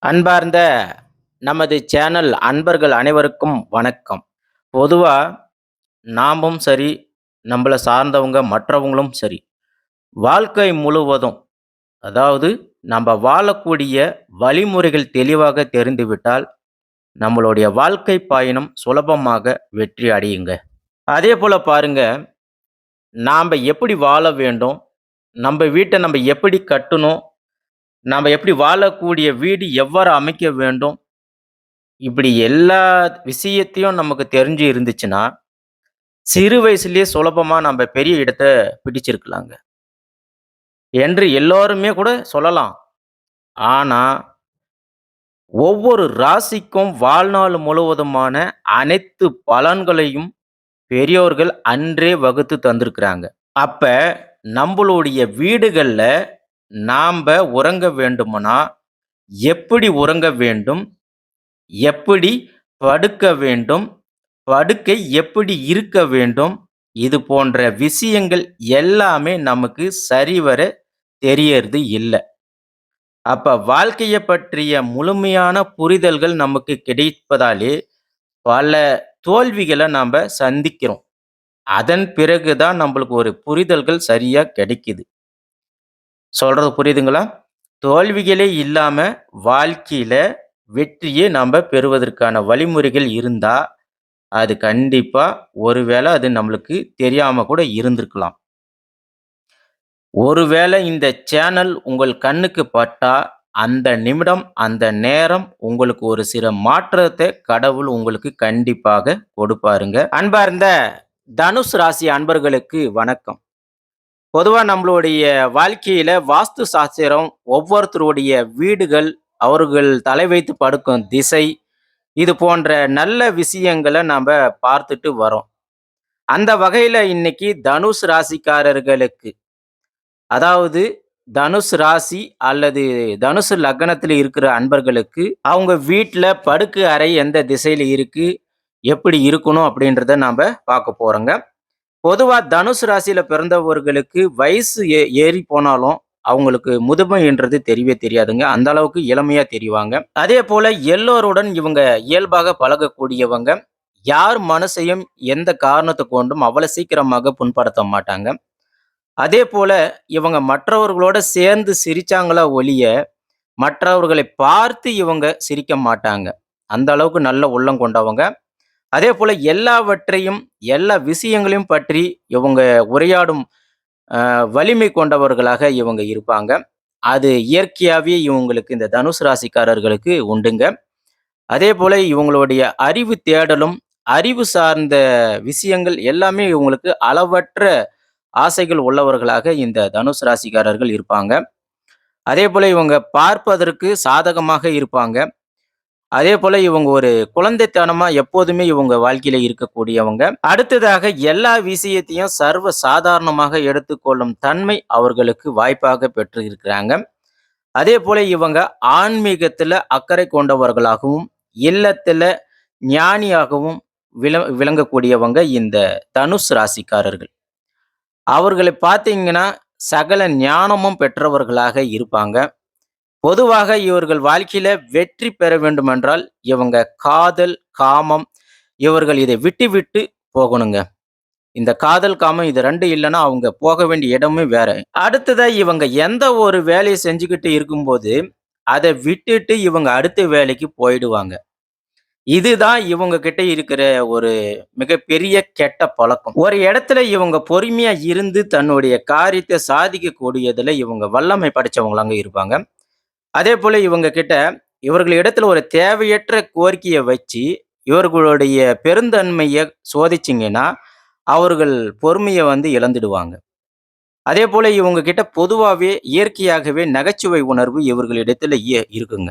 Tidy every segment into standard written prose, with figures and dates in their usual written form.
அன்பார்ந்த நமது சேனல் அன்பர்கள் அனைவருக்கும் வணக்கம். பொதுவா நாமும் சரி, நம்மள சார்ந்தவங்க மற்றவங்களும் சரி, வாழ்க்கை முழுவதும் அதாவது நம்ம வாழக்கூடிய வழிமுறைகள் தெளிவாக தெரிந்துவிட்டால், நம்மளுடைய வாழ்க்கை பயணம் சுலபமாக வெற்றி அடையுங்க. அதேபோல பாருங்க, நாம எப்படி வாழ வேண்டும்? நம்ம வீட்ட நம்ம எப்படி கட்டணும்? நாம எப்படி வாழக்கூடிய வீடு எவ்வாறு அமைக்க வேண்டும்? இப்படி எல்லா விஷயத்தையும் நமக்கு தெரிஞ்சு இருந்துச்சுன்னா, சிறு வயசுலயே சுலபமா நம்ப பெரிய இடத்த பிடிச்சிருக்கலாங்க. என்று எல்லோருமே கூட சொல்லலாம். ஆனா, ஒவ்வொரு ராசிக்கும் வாழ்நாள் முழுவதுமான அனைத்து பலன்களையும் பெரியோர்கள் அன்றே வகுத்து தந்திருக்கிறாங்க. அப்ப நம்பளுடைய வீடுகள்ல நாம்ப உறங்க வேண்டுமானா, எப்படி உறங்க வேண்டும்? எப்படி படுக்க வேண்டும்? படுக்கை எப்படி இருக்க வேண்டும்? இது போன்ற விஷயங்கள் எல்லாமே நமக்கு சரிவர தெரியறது இல்ல. அப்ப வாழ்க்கைய பற்றிய முழுமையான புரிதல்கள் நமக்கு கிடைப்பதாலே, பல தோல்விகள நம்ப சந்திக்கிறோம். அதன் பிறகு தான் நம்பளுக்கு ஒரு புரிதல்கள் சரியா கிடைக்குது. சொல்றது புரியுதுங்களா? தோல்விகளே இல்லாம வாழ்க்கையில வெற்றியே நம்ப பெறுவதற்கான வழிமுறைகள் இருந்தா, அது கண்டிப்பா ஒருவேள அது நம்மளுக்கு தெரியாம கூட இருந்திருக்கலாம். ஒருவேளை இந்த சேனல் உங்கள் கண்ணுக்கு பட்டா, அந்த நிமிடம், அந்த நேரம் உங்களுக்கு ஒரு சில மாற்றத்த கடவுள் உங்களுக்கு கண்டிப்பாக கொடுப்பாருங்க. அன்பார்ந்த தனுஷ் ராசி அன்பர்களுக்கு வணக்கம். பொதுவா நம்மளுடைய வாழ்க்கையில வாஸ்து சாஸ்திரம் ஒவ்வொருத்தருடைய வீடுகள், அவர்கள் தலை வைத்து படுக்கும் திசை, இது போன்ற நல்ல விஷயங்கள நம்ப பார்த்துட்டு வரோம். அந்த வகையில இன்னைக்கு தனுஷ் ராசிக்காரர்களுக்கு, அதாவது தனுஷ் ராசி அல்லது தனுசு லக்னத்தில இருக்கிற அன்பர்களுக்கு, அவங்க வீட்ல படுக்கை அறை எந்த திசையில இருக்கு, எப்படி இருக்கணும் அப்படின்றத நாம பார்க்க போறோங்க. பொதுவா தனுசு ராசியில பிறந்தவர்களுக்கு வயசு ஏறி போனாலும், அவங்களுக்கு முதுமைன்றது தெரியவே தெரியாதுங்க. அந்த அளவுக்கு இளமையா தெரிவாங்க. அதேபோல எல்லோருடன் இவங்க இயல்பாக பழகக்கூடியவங்க. யார் மனசையும் எந்த காரணத்த கொண்டும் அவ்வளவு சீக்கிரமாக புண்படுத்த மாட்டாங்க. அதேபோல இவங்க மற்றவர்களோட சேர்ந்து சிரிச்சாங்களா ஒழிய, மற்றவர்களை பார்த்து இவங்க சிரிக்க மாட்டாங்க. அந்த அளவுக்கு நல்ல உள்ளம் கொண்டவங்க. அதேபோல எல்லாவற்றையும், எல்லா விஷயங்களையும் பற்றி இவங்க உரையாடும் வலிமை கொண்டவர்களாக இவங்க இருப்பாங்க. அது இயற்கையாவே இவங்களுக்கு இந்த தனுசு ராசிக்காரர்களுக்கு உண்டுங்க. அதேபோல இவங்களுடைய அறிவு தேடலும், அறிவு சார்ந்த விஷயங்கள் எல்லாமே இவங்களுக்கு அளவற்ற ஆசைகள் உள்ளவர்களாக இந்த தனுசு ராசிக்காரர்கள் இருப்பாங்க. அதேபோல இவங்க பார்ப்பதற்கு சாதகமாக இருப்பாங்க. அதேபோல இவங்க ஒரு குழந்தைத்தனமா எப்போதுமே இவங்க வாழ்க்கையில இருக்கக்கூடியவங்க. அடுத்ததாக எல்லா விஷயத்தையும் சர்வ சாதாரணமாக எடுத்துக்கொள்ளும் தன்மை அவர்களுக்கு வாய்ப்பாக பெற்று இருக்கிறாங்க. அதேபோல இவங்க ஆன்மீகத்துல அக்கறை கொண்டவர்களாகவும், இல்லத்துல ஞானியாகவும் விளங்கக்கூடியவங்க இந்த தனுஷ் ராசிக்காரர்கள். அவர்களை பார்த்தீங்கன்னா, சகல ஞானமும் பெற்றவர்களாக இருப்பாங்க. பொதுவாக இவர்கள் வாழ்க்கையில வெற்றி பெற வேண்டுமென்றால், இவங்க காதல், காமம் இவர்கள் இதை விட்டு விட்டு போகணுங்க. இந்த காதல், காமம் இது 2 இல்லன்னா, அவங்க போக வேண்டிய இடமே வேற. அடுத்ததா இவங்க எந்த ஒரு வேலைய செஞ்சுகிட்டு இருக்கும்போது, அத விட்டுட்டு இவங்க அடுத்த வேலைக்கு போயிடுவாங்க. இதுதான் இவங்க கிட்ட இருக்கிற ஒரு மிகப்பெரிய கெட்ட பழக்கம். ஒரு இடத்துல இவங்க பொறுமையா இருந்து தன்னுடைய காரியத்த சாதிக்கக்கூடியதுல இவங்க வல்லமை படைச்சவங்களாங்க இருப்பாங்க. அதேபோல இவங்க கிட்ட இவர்களிடத்துல ஒரு தேவையற்ற கோரிக்கைய வச்சு, இவர்களுடைய பெருந்தன்மைய சோதிச்சீங்கன்னா, அவர்கள் பொறுமைய இழந்துடுவாங்க. அதேபோல இவங்க கிட்ட பொதுவாவே இயற்கையாகவே நகைச்சுவை உணர்வு இவர்களிடத்துல இருக்குங்க.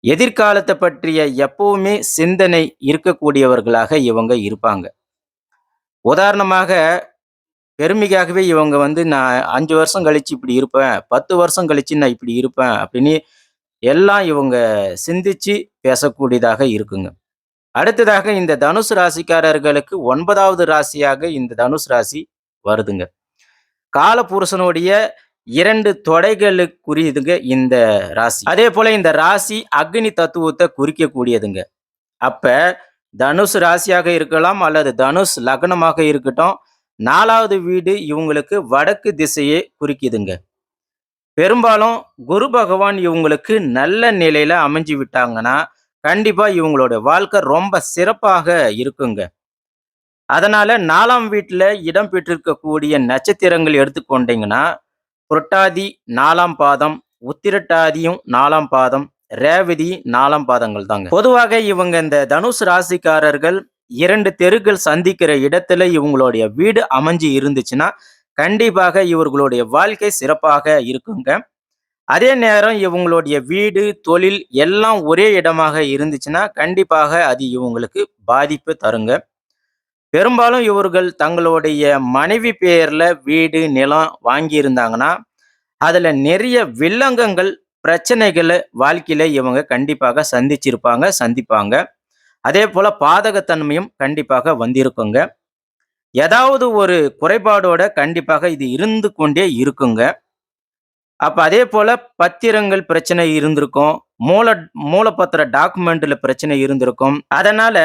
எதிர்காலத்த பற்றிய எப்பவுமே சிந்தனை இருக்கக்கூடியவர்களாக இவங்க இருப்பாங்க. உதாரணமாக பெருமைக்காகவே இவங்க நான் 5 வருஷம் கழிச்சு இப்படி இருப்பேன், 10 வருஷம் கழிச்சு நான் இப்படி இருப்பேன் அப்படின்னு எல்லாம் இவங்க சிந்திச்சு பேசக்கூடியதாக இருக்குங்க. அடுத்ததாக இந்த தனுசு ராசிக்காரர்களுக்கு 9வது ராசியாக இந்த தனுசு ராசி வருதுங்க. காலபுருஷனுடைய 2 தொடைகளுக்குரியதுங்க இந்த ராசி. அதே போல இந்த ராசி அக்னி தத்துவத்தை குறிக்கக்கூடியதுங்க. அப்ப தனுசு ராசியாக இருக்கலாம் அல்லது தனுஷ் லக்னமாக இருக்கட்டும், 4வது வீடு இவங்களுக்கு வடக்கு திசையை குறிக்குதுங்க. பெரும்பாலும் குரு பகவான் இவங்களுக்கு நல்ல நிலையில அமைஞ்சு விட்டாங்கன்னா, கண்டிப்பா இவங்களோட வாழ்க்கை ரொம்ப சிறப்பாக இருக்குங்க. அதனால 4ஆம் வீட்ல இடம் பெற்றிருக்கக்கூடிய நட்சத்திரங்கள் எடுத்துக்கொண்டீங்கன்னா, புரட்டாதி 4ஆம் பாதம், உத்திரட்டாதியும் 4ஆம் பாதம், ரேவதி 4ஆம் பாதங்கள் தாங்க. பொதுவாக இவங்க இந்த தனுசு ராசிக்காரர்கள் 2 தெருக்கள் சந்திக்கிற இடத்துல இவங்களுடைய வீடு அமைஞ்சு இருந்துச்சுன்னா, கண்டிப்பாக இவர்களுடைய வாழ்க்கை சிறப்பாக இருக்குங்க. அதே நேரம் இவங்களுடைய வீடு, தொழில் எல்லாம் ஒரே இடமாக இருந்துச்சுன்னா, கண்டிப்பாக அது இவங்களுக்கு பாதிப்பு தருங்க. பெரும்பாலும் இவர்கள் தங்களுடைய மனைவி பெயர்ல வீடு, நிலம் வாங்கியிருந்தாங்கன்னா, அதுல நிறைய வில்லங்கங்கள், பிரச்சனைகள வாழ்க்கையில இவங்க கண்டிப்பாக சந்திப்பாங்க. அதே போல பாதகத்தன்மையும் கண்டிப்பாக வந்திருக்குங்க. ஏதாவது ஒரு குறைபாடோட கண்டிப்பாக இது இருந்து கொண்டே இருக்குங்க. அப்ப அதே போல பத்திரங்கள் பிரச்சனை இருந்திருக்கும். மூல மூலப்பத்திர டாக்குமெண்ட்ல பிரச்சனை இருந்திருக்கும். அதனால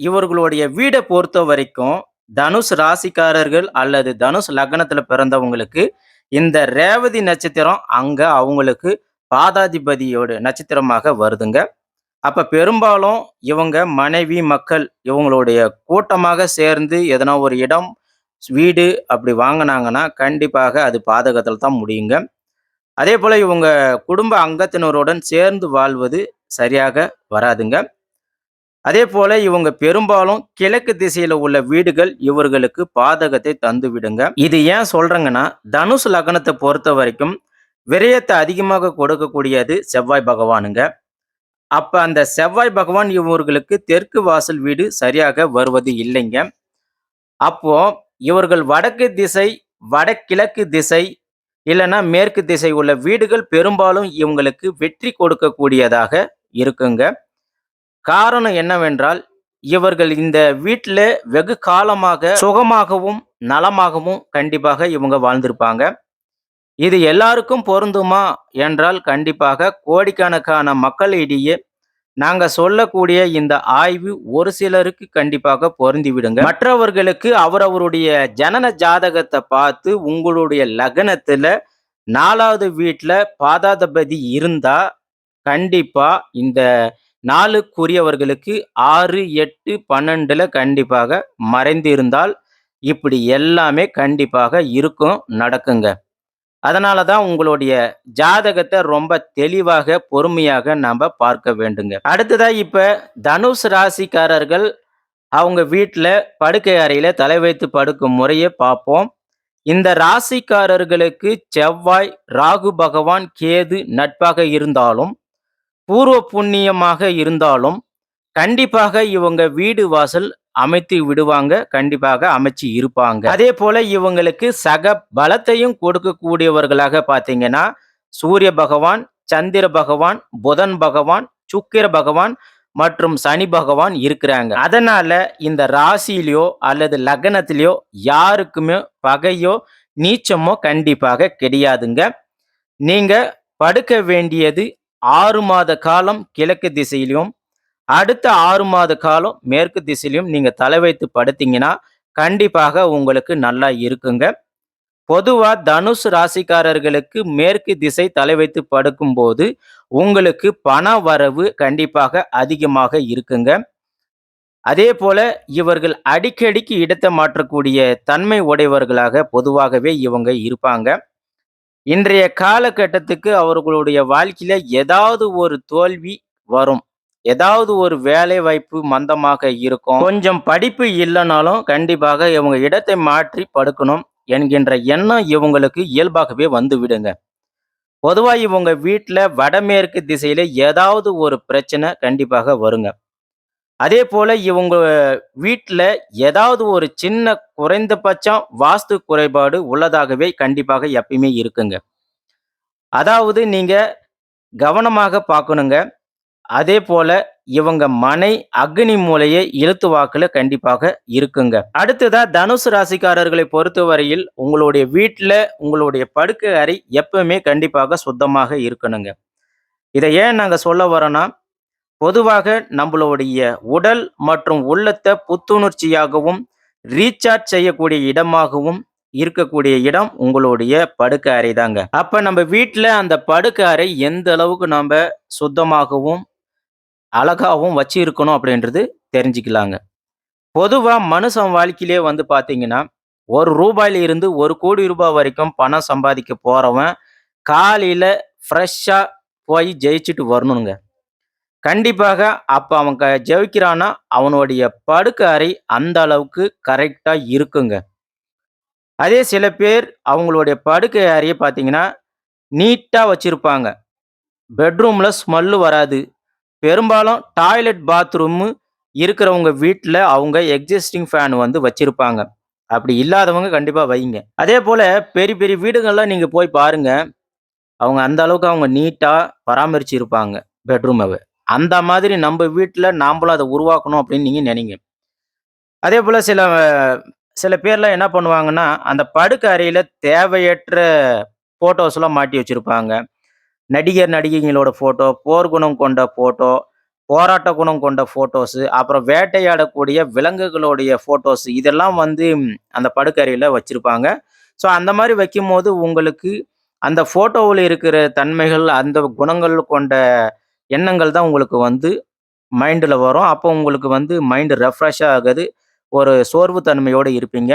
இவர்களுடைய வீட பொறுத்தவரைக்கும், தனுஷ் ராசிக்காரர்கள் அல்லது தனுஷ் லக்னத்துல பிறந்தவங்களுக்கு, இந்த ரேவதி நட்சத்திரம் அங்க அவங்களுக்கு பாதாதிபதியோட நட்சத்திரமாக வருதுங்க. அப்ப பெரும்பாலும் இவங்க மனைவி, மக்கள் இவங்களுடைய கூட்டமாக சேர்ந்து எதனா ஒரு இடம், வீடு அப்படி வாங்குனாங்கன்னா, கண்டிப்பாக அது பாதகத்துல தான் முடியுங்க. அதே போல இவங்க குடும்ப அங்கத்தினருடன் சேர்ந்து வாழ்வது சரியாக வராதுங்க. அதே போல இவங்க பெரும்பாலும் கிழக்கு திசையில உள்ள வீடுகள் இவர்களுக்கு பாதகத்தை தந்து விடுங்க. இது ஏன் சொல்றேங்கன்னா, தனுசு லக்னத்தை பொறுத்த வரைக்கும் விரயத்தை அதிகமாக கொடுக்கக்கூடியது செவ்வாய் பகவானுங்க. அப்ப அந்த செவ்வாய் பகவான் இவர்களுக்கு தெற்கு வாசல் வீடு சரியாக வருவது இல்லைங்க. அப்போ இவர்கள் வடக்கு திசை, வடகிழக்கு திசை இல்லைன்னா மேற்கு திசை உள்ள வீடுகள் பெரும்பாலும் இவங்களுக்கு வெற்றி கொடுக்கக்கூடியதாக இருக்குங்க. காரணம் என்னவென்றால், இவர்கள் இந்த வீட்டில வெகு காலமாக சுகமாகவும், நலமாகவும் கண்டிப்பாக இவங்க வாழ்ந்திருப்பாங்க. இது எல்லாருக்கும் பொருந்துமா என்றால், கண்டிப்பாக கோடிக்கணக்கான மக்களிடையே நாங்க சொல்லக்கூடிய இந்த ஆய்வு ஒரு சிலருக்கு கண்டிப்பாக பொருந்திவிடுங்க. மற்றவர்களுக்கு அவரவருடைய ஜனன ஜாதகத்தை பார்த்து உங்களுடைய லக்னத்துல 4வது வீட்ல பாதாதிபதி இருந்தா, கண்டிப்பா இந்த 4க்குரியவர்களுக்கு 6, 8, 12ல கண்டிப்பாக மறைந்து இருந்தால், இப்படி எல்லாமே கண்டிப்பாக இருக்கும், நடக்குங்க. அதனால தான் உங்களுடைய ஜாதகத்தை ரொம்ப தெளிவாக, பொறுமையாக நாம பார்க்க வேண்டுங்க. அடுத்ததா இப்ப தனுஷ் ராசிக்காரர்கள் அவங்க வீட்ல படுக்கை அறையில தலை வைத்து படுக்கும் முறைய பார்ப்போம். இந்த ராசிக்காரர்களுக்கு செவ்வாய், ராகு பகவான், கேது நட்பாக இருந்தாலும், பூர்வ புண்ணியமாக இருந்தாலும், கண்டிப்பாக இவங்க வீடு வாசல் அமைத்து விடுவாங்க. கண்டிப்பாக அமைச்சு இருப்பாங்க. அதே போல இவங்களுக்கு சக பலத்தையும் கொடுக்கக்கூடியவர்களாக பார்த்தீங்கன்னா, சூரிய பகவான், சந்திர பகவான், புதன் பகவான், சுக்கிர பகவான் மற்றும் சனி பகவான் இருக்கிறாங்க. அதனால இந்த ராசியிலயோ அல்லது லக்னத்திலயோ யாருக்குமே பகையோ, நீச்சமோ கண்டிப்பாக கிடையாதுங்க. நீங்க படுக்க வேண்டியது 6 மாத காலம் கிழக்கு திசையிலும், அடுத்த 6 மாத காலம் மேற்கு திசையிலும் நீங்க தலை வைத்து படுத்தீங்கன்னா, கண்டிப்பாக உங்களுக்கு நல்லா இருக்குங்க. பொதுவா தனுசு ராசிக்காரர்களுக்கு மேற்கு திசை தலை வைத்து படுக்கும்போது, உங்களுக்கு பண வரவு கண்டிப்பாக அதிகமாக இருக்குங்க. அதே போல இவர்கள் அடிக்கடிக்கு இடத்தை மாற்றக்கூடிய தன்மை உடையவர்களாக பொதுவாகவே இவங்க இருப்பாங்க. இன்றைய காலகட்டத்துக்கு அவர்களுடைய வாழ்க்கையில ஏதாவது ஒரு தோல்வி வரும். ஏதாவது ஒரு வேலை வாய்ப்பு மந்தமாக இருக்கும். கொஞ்சம் படிப்பு இல்லைனாலும் கண்டிப்பாக இவங்க இடத்தை மாற்றி படுக்கணும் என்கின்ற எண்ணம் இவங்களுக்கு இயல்பாகவே வந்து விடுங்க. பொதுவா இவங்க வீட்ல வடமேற்கு திசையில ஏதாவது ஒரு பிரச்சனை கண்டிப்பாக வருங்க. அதே போல இவங்க வீட்ல ஏதாவது ஒரு சின்ன குறைந்தபட்சம் வாஸ்து குறைபாடு உள்ளதாகவே கண்டிப்பாக எப்பயுமே இருக்குங்க. அதாவது நீங்க கவனமாக பார்க்கணுங்க. அதே போல இவங்க மனை அக்னி மூலையை இழுத்து வாக்குல கண்டிப்பாக இருக்குங்க. அடுத்ததா தனுசு ராசிக்காரர்களை பொறுத்தவரையில் உங்களுடைய வீட்ல உங்களுடைய படுக்கை அறை எப்பவுமே கண்டிப்பாக சுத்தமாக இருக்கணுங்க. இத ஏன் நாங்க சொல்ல வரோம்னா, பொதுவாக நம்மளுடைய உடல் மற்றும் உள்ளத்த புத்துணர்ச்சியாகவும், ரீசார்ஜ் செய்யக்கூடிய இடமாகவும் இருக்கக்கூடிய இடம் உங்களுடைய படுக்கை அறை தாங்க. அப்ப நம்ம வீட்ல அந்த படுக்கை அறை எந்த அளவுக்கு நம்ப சுத்தமாகவும், அழகாவும் வச்சிருக்கணும் அப்படின்றது தெரிஞ்சுக்கலாங்க. பொதுவா மனுஷன் வாழ்க்கையிலே வந்து பார்த்தீங்கன்னா, ரூ. 1 இருந்து ரூ. 1,00,00,000 வரைக்கும் பணம் சம்பாதிக்க போறவன், காலையில ஃப்ரெஷ்ஷா போய் ஜெயிச்சுட்டு வரணுங்க. கண்டிப்பாக அப்ப அவன் ஜெயிக்கிறான்னா, அவனுடைய படுக்கை அறை அந்த அளவுக்கு கரெக்ட்டா இருக்குங்க. அதே சில பேர் அவங்களுடைய படுக்கை அறைய பார்த்தீங்கன்னா, நீட்டா வச்சிருப்பாங்க. பெட்ரூம்ல ஸ்மெல்லு வராது. பெரும்பாலும் டாய்லெட், பாத்ரூமு இருக்கிறவங்க வீட்ல அவங்க எக்ஸிஸ்டிங் ஃபேன் வந்து வச்சிருப்பாங்க. அப்படி இல்லாதவங்க கண்டிப்பா வையுங்க. அதேபோல பெரிய பெரிய வீடுகள்லாம் நீங்க போய் பாருங்க. அவங்க அந்த அளவுக்கு அவங்க நீட்டா பராமரிச்சு இருப்பாங்க பெட்ரூமவ. அந்த மாதிரி நம்ப வீட்ல நாம்பளும் அத உருவாக்கணும் அப்படின்னு நீங்க நெனைங்க. அதேபோல சில பேர்லாம் என்ன பண்ணுவாங்கன்னா, அந்த படுக்கை அறையில தேவையற்ற ஃபோட்டோஸ்லாம் மாட்டி வச்சிருப்பாங்க. நடிகர், நடிகைகளோட ஃபோட்டோ, போர்க்குணம் கொண்ட ஃபோட்டோ, போராட்ட குணம் கொண்ட ஃபோட்டோஸு, அப்புறம் வேட்டையாடக்கூடிய விலங்குகளுடைய ஃபோட்டோஸ் இதெல்லாம் வந்து அந்த படுக்கறையில வச்சிருப்பாங்க. ஸோ அந்த மாரி வைக்கும்போது உங்களுக்கு அந்த ஃபோட்டோவுல இருக்கிற தன்மைகள், அந்த குணங்கள் கொண்ட எண்ணங்கள் தான் உங்களுக்கு வந்து மைண்டுல வரும். அப்போ உங்களுக்கு வந்து மைண்ட் ரெஃப்ரெஷ்ஷா ஆகுது. ஒரு சோர்வு தன்மையோட இருப்பீங்க.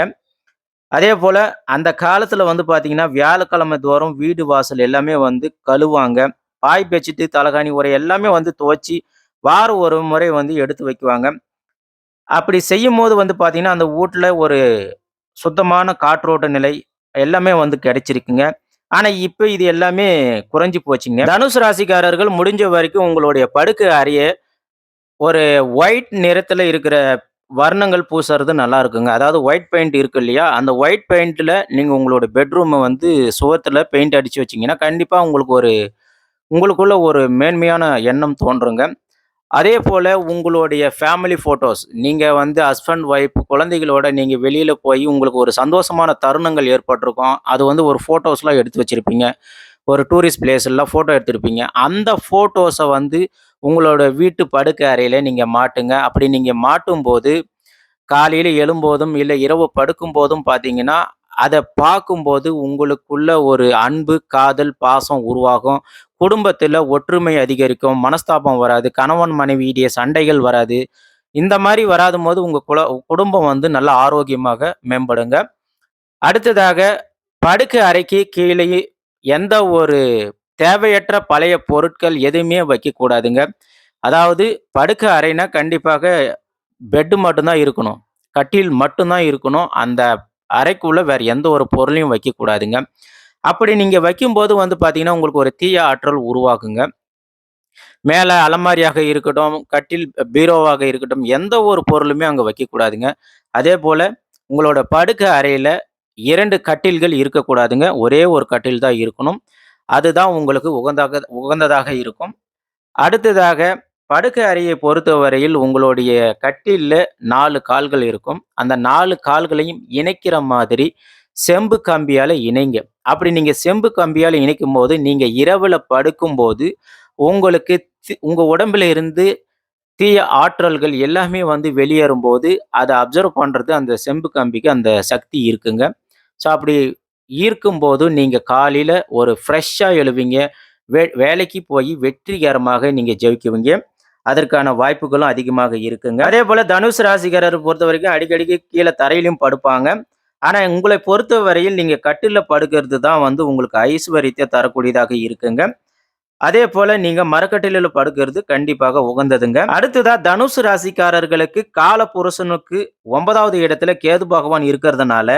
அதேபோல அந்த காலத்துல வந்து பார்த்தீங்கன்னா, வியாழக்கிழமை தோறும் வீடு வாசல் எல்லாமே வந்து கழுவுவாங்க. பாய் பெட்ஷீட்டு, தலகாணி உறை எல்லாமே வந்து துவச்சு, வாரம் ஒரு முறை வந்து எடுத்து வைக்குவாங்க. அப்படி செய்யும்போது வந்து பார்த்தீங்கன்னா, அந்த வூட்ல ஒரு சுத்தமான காற்றோட்ட நிலை எல்லாமே வந்து கிடைச்சிருக்குங்க. ஆனா, இப்ப இது எல்லாமே குறைஞ்சு போச்சுங்க. தனுசு ராசிக்காரர்கள் முடிஞ்ச வரைக்கும் உங்களுடைய படுக்கை அறைய ஒரு ஒயிட் நிறத்துல இருக்கிற வர்ணங்கள் பூசறது நல்லா இருக்குங்க. அதாவது ஒயிட் பெயிண்ட் இருக்கு இல்லையா? அந்த ஒயிட் பெயிண்ட்ல நீங்க உங்களோட பெட்ரூம வந்து சுவத்துல பெயிண்ட் அடிச்சு வச்சீங்கன்னா, கண்டிப்பா உங்களுக்குள்ள ஒரு மேன்மையான எண்ணம் தோன்றுங்க. அதேபோல உங்களுடைய ஃபேமிலி ஃபோட்டோஸ் நீங்க வந்து ஹஸ்பண்ட், ஒய்ஃப் குழந்தைகளோட நீங்க வெளியில போய் உங்களுக்கு ஒரு சந்தோஷமான தருணங்கள் ஏற்பட்டிருக்கும். அது வந்து ஒரு ஃபோட்டோஸ்லாம் எடுத்து வச்சிருப்பீங்க. ஒரு டூரிஸ்ட் பிளேஸ்லாம் ஃபோட்டோ எடுத்திருப்பீங்க. அந்த ஃபோட்டோஸ வந்து உங்களோட வீட்டு படுக்கை அறையில நீங்க மாட்டுங்க. அப்படி நீங்க மாட்டும்போது, காலையில எழும்போதும், இல்ல இரவு படுக்கும்போதும் பார்த்தீங்கன்னா, அத பார்க்கும்போது உங்களுக்குள்ள ஒரு அன்பு, காதல், பாசம் உருவாகும். குடும்பத்தில ஒற்றுமை அதிகரிக்கும். மனஸ்தாபம் வராது. கணவன் மனைவியிடையே சண்டைகள் வராது. இந்த மாரி வராதம்போது உங்க குடும்பம் வந்து நல்லா ஆரோக்கியமாக மேம்படுங்க. அடுத்ததாக படுக்கை அறைக்கு கீழயே எந்த ஒரு தேவையற்ற பழைய பொருட்கள் எதுவுமே வைக்கக்கூடாதுங்க. அதாவது படுக்கை அறைனா கண்டிப்பாக பெட் மட்டும் தான் இருக்கணும். கட்டில் மட்டும் தான் இருக்கணும். அந்த அறைக்குள்ள வேற எந்த ஒரு பொருளையும் வைக்கக்கூடாதுங்க. அப்படி நீங்க வைக்கும்போது வந்து பார்த்தீங்கன்னா, உங்களுக்கு ஒரு தீய ஆற்றல் உருவாகுங்க. மேல அலமாரியாக இருக்கட்டும், கட்டில் பீரோவாக இருக்கட்டும், எந்த ஒரு பொருளுமே அங்க வைக்கக்கூடாதுங்க. அதேபோல உங்களோட படுக்கை அறையில 2 கட்டில்கள் இருக்கக்கூடாதுங்க. ஒரே ஒரு கட்டில் தான் இருக்கணும். அதுதான் உங்களுக்கு உகந்ததாக இருக்கும். அடுத்ததாக படுக்கை அறையை பொறுத்தவரையில் உங்களுடைய கட்டில்ல 4 கால்கள் இருக்கும். அந்த 4 கால்களையும் இணைக்கிற மாதிரி செம்பு கம்பியால இணைங்க. அப்படி நீங்க செம்பு கம்பியால இணைக்கும்போது, நீங்க இரவுல படுக்கும்போது, உங்களுக்கு உங்க உடம்பில இருந்து தீய ஆற்றல்கள் எல்லாமே வந்து வெளியேறும்போது, அத அப்சர்வ் பண்றது அந்த செம்பு கம்பிக்கு அந்த சக்தி இருக்குங்க. ஸோ அப்படி ஈர்க்கும்போது நீங்க காலையில ஒரு ஃப்ரெஷ்ஷா எழுவீங்க. வேலைக்கு போய் வெற்றிகரமாக நீங்க ஜெயிக்குவீங்க. அதற்கான வாய்ப்புகளும் அதிகமாக இருக்குங்க. அதேபோல தனுசு ராசிக்காரர பொறுத்தவரைக்கும் அடிக்கடிக்கு கீழ தரையிலும் படுப்பாங்க. ஆனா உங்களை பொறுத்தவரையில் நீங்க கட்டில்ல படுக்கிறது தான் வந்து உங்களுக்கு ஐஸ்வர்யத்த தரக்கூடியதாக இருக்குங்க. அதேபோல நீங்க மரக்கட்டிலில படுக்கிறது கண்டிப்பாக உகந்ததுங்க. அடுத்ததா தனுசு ராசிக்காரர்களுக்கு காலபுருஷனுக்கு 9வது இடத்துல கேது பகவான் இருக்கிறதுனால,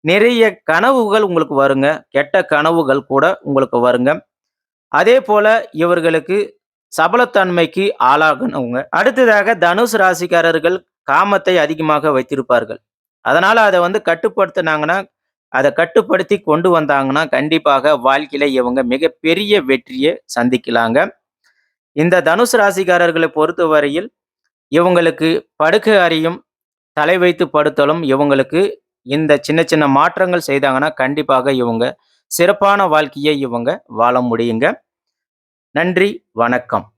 நிறைய கனவுகள் உங்களுக்கு வருங்க. கெட்ட கனவுகள் கூட உங்களுக்கு வருங்க. அதேபோல இவர்களுக்கு சபலத்தன்மைக்கு ஆளாகனவங்க. அடுத்ததாக தனுசு ராசிக்காரர்கள் காமத்தை அதிகமாக வைத்திருப்பார்கள். அதனால அத வந்து கட்டுப்படுத்துனாங்கன்னா, அத கட்டுப்படுத்தி கொண்டு வந்தாங்கன்னா, கண்டிப்பாக வாழ்க்கையில இவங்க மிகப்பெரிய வெற்றிய சந்திக்கலாங்க. இந்த தனுசு ராசிக்காரர்களை பொறுத்தவரையில் இவங்களுக்கு படுக்கை அறையும் தலை வைத்து படுத்தலும் இவங்களுக்கு இந்த சின்ன சின்ன மாற்றங்கள் செய்தாங்கன்னா கண்டிப்பாக இவங்க சிறப்பான வாழ்க்கையை இவங்க வாழ முடியுங்க. நன்றி, வணக்கம்.